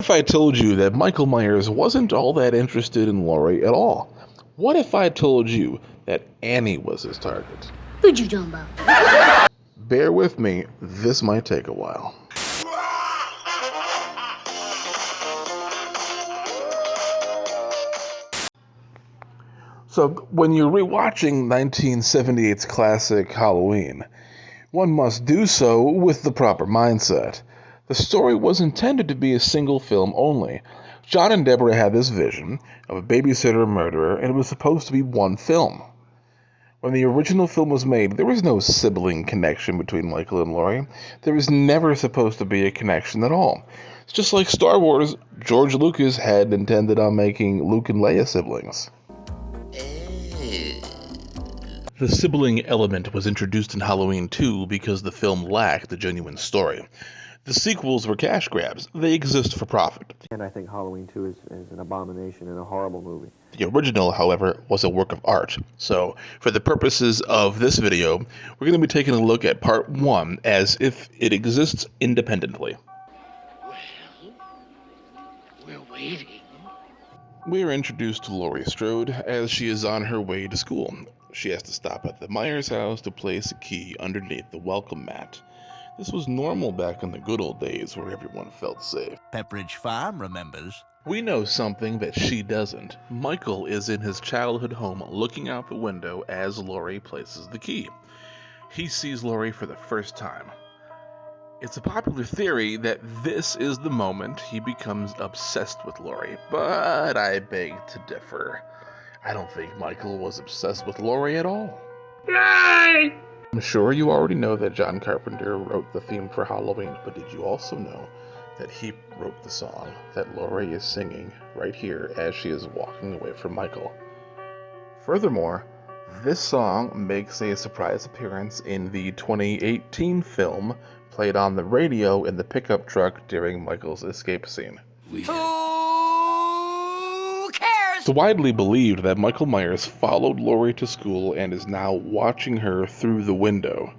if I told you that Michael Myers wasn't all that interested in Laurie at all? What if I told you that Annie was his target? Who'd you talking about? Bear with me, this might take a while. So, when you're rewatching 1978's classic Halloween, one must do so with the proper mindset. The story was intended to be a single film only. John and Deborah had this vision of a babysitter murderer, and it was supposed to be one film. When the original film was made, there was no sibling connection between Michael and Laurie. There was never supposed to be a connection at all. It's just like Star Wars, George Lucas had intended on making Luke and Leia siblings. The sibling element was introduced in Halloween 2 because the film lacked a genuine story. The sequels were cash grabs. They exist for profit. And I think Halloween 2 is an abomination and a horrible movie. The original, however, was a work of art. So, for the purposes of this video, we're going to be taking a look at part 1 as if it exists independently. Well, we're waiting. We are introduced to Laurie Strode as she is on her way to school. She has to stop at the Myers house to place a key underneath the welcome mat. This was normal back in the good old days where everyone felt safe. Pepperidge Farm remembers. We know something that she doesn't. Michael is in his childhood home looking out the window as Laurie places the key. He sees Laurie for the first time. It's a popular theory that this is the moment he becomes obsessed with Laurie, but I beg to differ. I don't think Michael was obsessed with Laurie at all. Yay! I'm sure you already know that John Carpenter wrote the theme for Halloween, but did you also know that he wrote the song that Laurie is singing right here as she is walking away from Michael? Furthermore, this song makes a surprise appearance in the 2018 film played on the radio in the pickup truck during Michael's escape scene. Who cares? It's widely believed that Michael Myers followed Laurie to school and is now watching her through the window.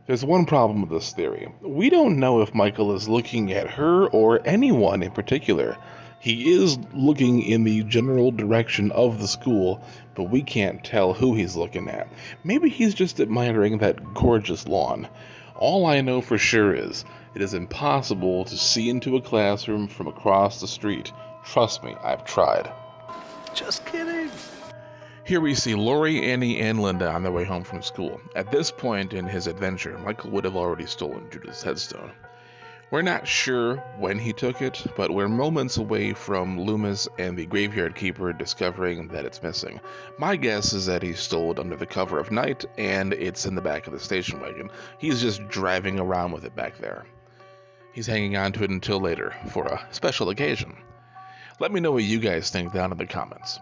There's one problem with this theory. We don't know if Michael is looking at her or anyone in particular. He is looking in the general direction of the school, but we can't tell who he's looking at. Maybe he's just admiring that gorgeous lawn. All I know for sure is it is impossible to see into a classroom from across the street. Trust me, I've tried. Just kidding. Here we see Laurie, Annie, and Linda on their way home from school. At this point in his adventure, Michael would have already stolen Judith's headstone. We're not sure when he took it, but we're moments away from Loomis and the graveyard keeper discovering that it's missing. My guess is that he stole it under the cover of night, and it's in the back of the station wagon. He's just driving around with it back there. He's hanging on to it until later, for a special occasion. Let me know what you guys think down in the comments.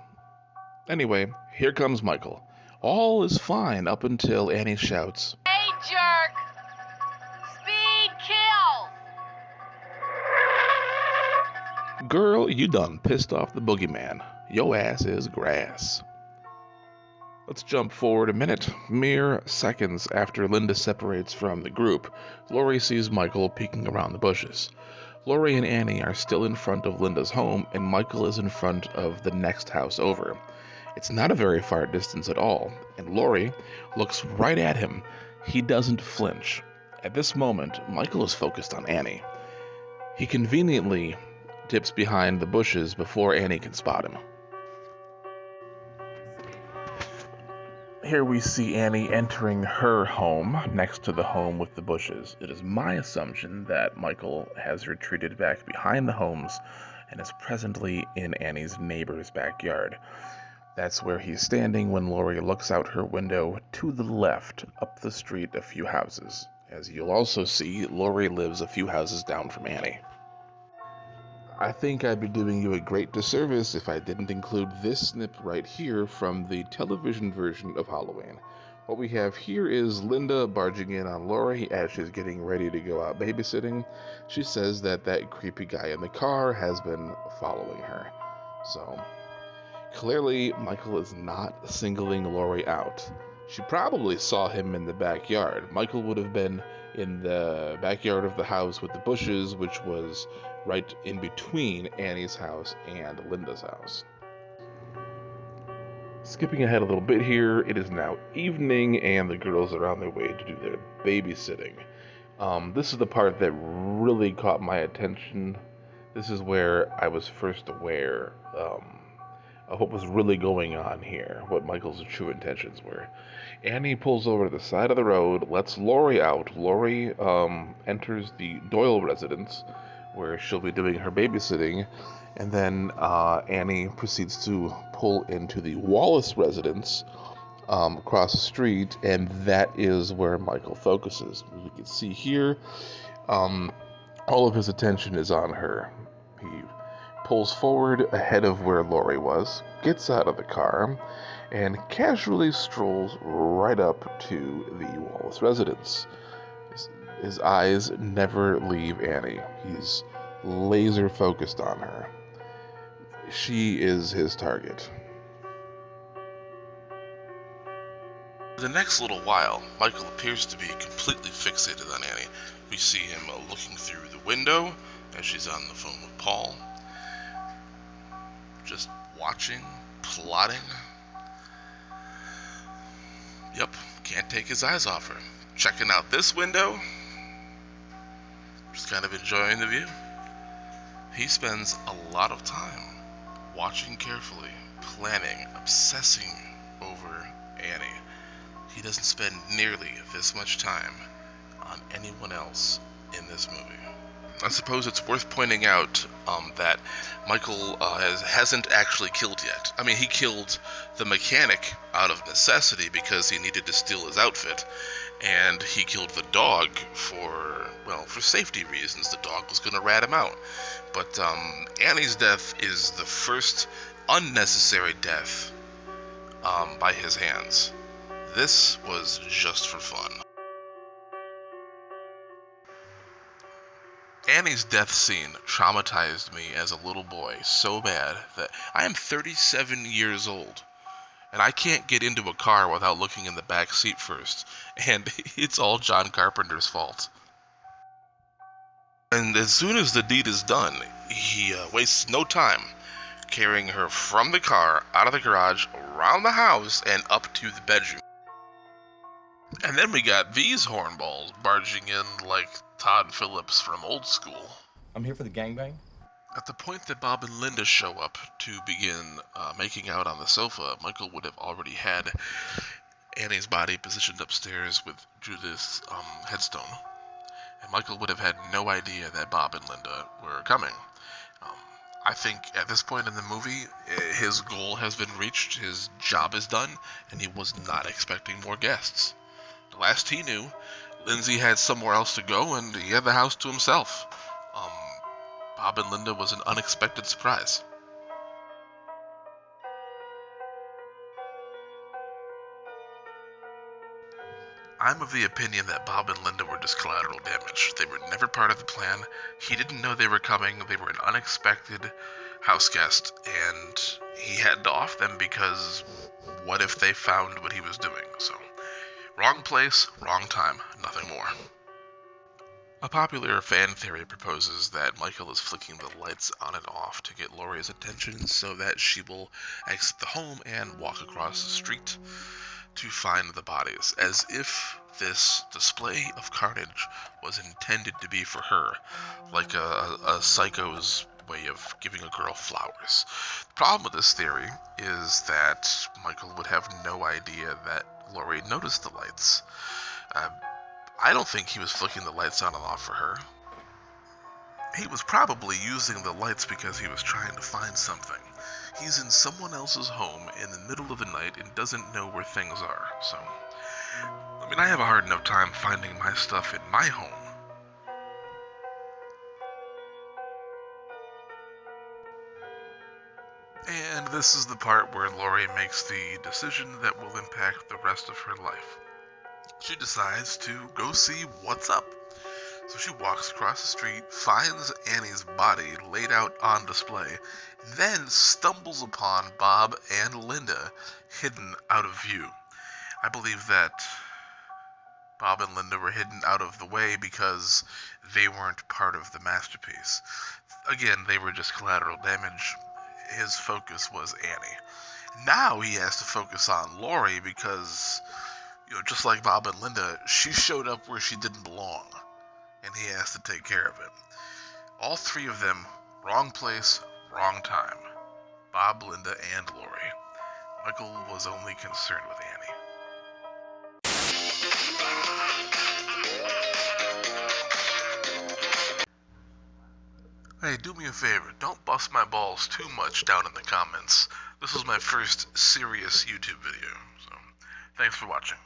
Anyway, here comes Michael. All is fine up until Annie shouts, "Hey, jerk! Speed kills!" "Girl, you done pissed off the boogeyman. Yo ass is grass." Let's jump forward a minute. Mere seconds after Linda separates from the group, Laurie sees Michael peeking around the bushes. Laurie and Annie are still in front of Linda's home, and Michael is in front of the next house over. It's not a very far distance at all, and Laurie looks right at him. He doesn't flinch. At this moment, Michael is focused on Annie. He conveniently dips behind the bushes before Annie can spot him. Here we see Annie entering her home next to the home with the bushes. It is my assumption that Michael has retreated back behind the homes and is presently in Annie's neighbor's backyard. That's where he's standing when Laurie looks out her window to the left, up the street a few houses. As you'll also see, Laurie lives a few houses down from Annie. I think I'd be doing you a great disservice if I didn't include this snip right here from the television version of Halloween. What we have here is Linda barging in on Laurie as she's getting ready to go out babysitting. She says that creepy guy in the car has been following her. So, clearly Michael is not singling Laurie out. She probably saw him in the backyard. Michael would have been in the backyard of the house with the bushes, which was right in between Annie's house and Linda's house. Skipping ahead a little bit here, it is now evening and the girls are on their way to do their babysitting. This is the part that really caught my attention. This is where I was first aware of what was really going on here, what Michael's true intentions were. Annie pulls over to the side of the road, lets Laurie out. Laurie enters the Doyle residence, where she'll be doing her babysitting, and then Annie proceeds to pull into the Wallace residence across the street, and that is where Michael focuses. As we can see here, all of his attention is on her. He pulls forward ahead of where Laurie was, gets out of the car, and casually strolls right up to the Wallace residence. His eyes never leave Annie. He's laser focused on her. She is his target. For the next little while, Michael appears to be completely fixated on Annie. We see him looking through the window as she's on the phone with Paul. Just watching, plotting. Yep, can't take his eyes off her. Checking out this window. Just kind of enjoying the view. He spends a lot of time watching carefully, planning, obsessing over Annie. He doesn't spend nearly this much time on anyone else in this movie. I suppose it's worth pointing out that Michael hasn't actually killed yet. I mean, he killed the mechanic out of necessity because he needed to steal his outfit, and he killed the dog for safety reasons. The dog was going to rat him out. But Annie's death is the first unnecessary death by his hands. This was just for fun. Annie's death scene traumatized me as a little boy so bad that I am 37 years old, and I can't get into a car without looking in the back seat first, and it's all John Carpenter's fault. And as soon as the deed is done, he wastes no time carrying her from the car, out of the garage, around the house, and up to the bedroom. And then we got these hornballs barging in like Todd Phillips from Old School. I'm here for the gangbang. At the point that Bob and Linda show up to begin making out on the sofa, Michael would have already had Annie's body positioned upstairs with Judith's headstone. And Michael would have had no idea that Bob and Linda were coming. I think at this point in the movie, his goal has been reached, his job is done, and he was not expecting more guests. The last he knew, Lindsay had somewhere else to go, and he had the house to himself. Bob and Linda was an unexpected surprise. I'm of the opinion that Bob and Linda were just collateral damage. They were never part of the plan. He didn't know they were coming. They were an unexpected house guest, and he had to off them because what if they found what he was doing? So, wrong place, wrong time, nothing more. A popular fan theory proposes that Michael is flicking the lights on and off to get Laurie's attention so that she will exit the home and walk across the street to find the bodies, as if this display of carnage was intended to be for her, like a psycho's way of giving a girl flowers. The problem with this theory is that Michael would have no idea that Laurie noticed the lights. I don't think he was flicking the lights on and off for her. He was probably using the lights because he was trying to find something. He's in someone else's home in the middle of the night and doesn't know where things are, so... I have a hard enough time finding my stuff in my home. And this is the part where Laurie makes the decision that will impact the rest of her life. She decides to go see what's up. So she walks across the street, finds Annie's body laid out on display, then stumbles upon Bob and Linda hidden out of view. I believe that Bob and Linda were hidden out of the way because they weren't part of the masterpiece. Again, they were just collateral damage. His focus was Annie. Now he has to focus on Laurie because, just like Bob and Linda, she showed up where she didn't belong, and he has to take care of it. All three of them, wrong place, wrong time. Bob, Linda, and Laurie. Michael was only concerned with Annie. Hey, do me a favor, don't bust my balls too much down in the comments. This is my first serious YouTube video, so thanks for watching.